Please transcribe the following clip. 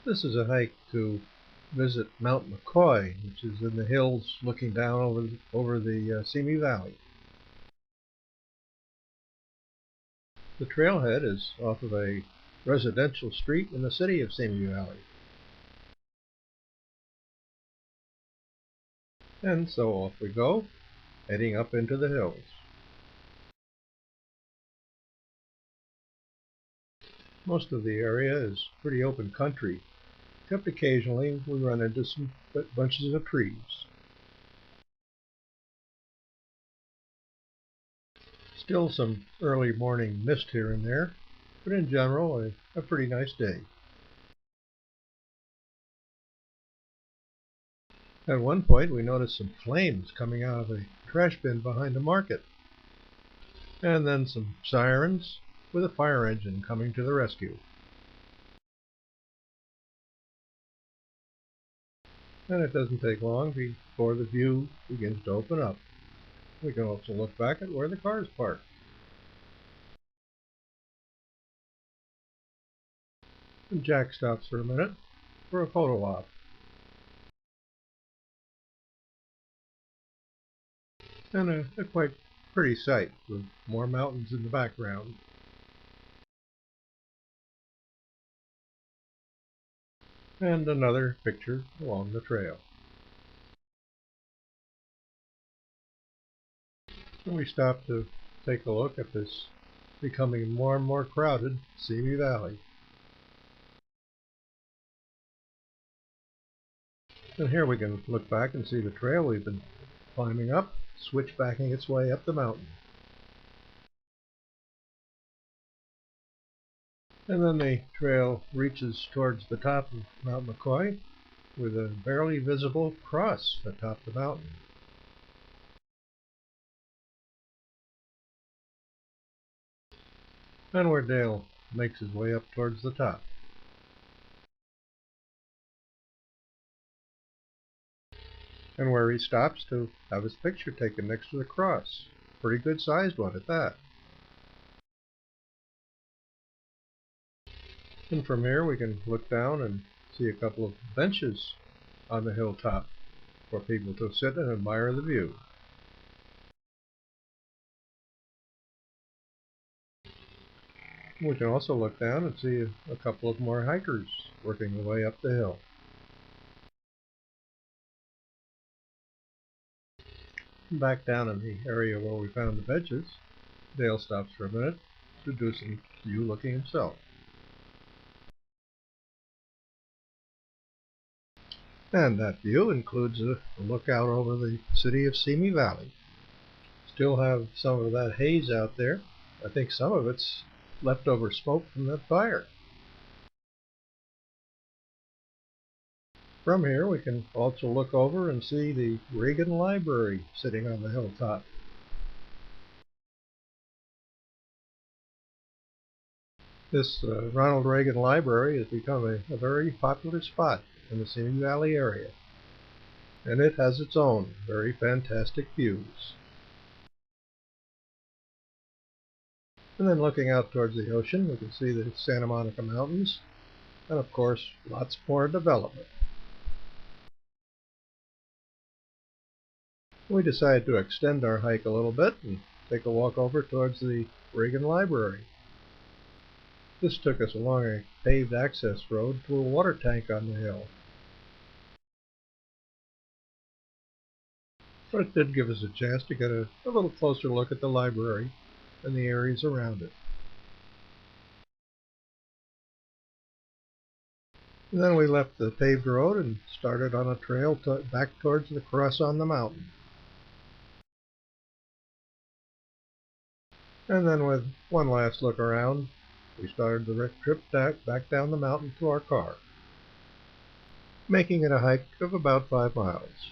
This is a hike to visit Mount McCoy, which is in the hills looking down over the Simi Valley. The trailhead is off of a residential street in the city of Simi Valley. And so off we go, heading up into the hills. Most of the area is pretty open country, except occasionally we run into some bunches of trees. Still some early morning mist here and there, but in general a pretty nice day. At one point we noticed some flames coming out of a trash bin behind the market, and then some sirens with a fire engine coming to the rescue. And it doesn't take long before the view begins to open up. We can also look back at where the cars parked. And Jack stops for a minute for a photo op. And a quite pretty sight with more mountains in the background. And another picture along the trail. And we stop to take a look at this becoming more and more crowded Simi Valley. And here we can look back and see the trail we've been climbing up, switchbacking its way up the mountain. And then the trail reaches towards the top of Mount McCoy with a barely visible cross atop the mountain. And where Dale makes his way up towards the top. And where he stops to have his picture taken next to the cross. Pretty good sized one at that. And from here we can look down and see a couple of benches on the hilltop for people to sit and admire the view. We can also look down and see a couple of more hikers working their way up the hill. Back down in the area where we found the benches, Dale stops for a minute to do some view looking himself. And that view includes a look out over the city of Simi Valley. Still have some of that haze out there. I think some of it's leftover smoke from that fire. From here we can also look over and see the Reagan Library sitting on the hilltop. This Ronald Reagan Library has become a very popular spot in the Simi Valley area, and it has its own very fantastic views. And then looking out towards the ocean, we can see the Santa Monica Mountains, and of course lots more development. We decided to extend our hike a little bit and take a walk over towards the Reagan Library. This took us along a paved access road to a water tank on the hill. But it did give us a chance to get a little closer look at the library and the areas around it. And then we left the paved road and started on a trail back towards the cross on the mountain. And then with one last look around, we started the trip back down the mountain to our car, making it a hike of about 5 miles.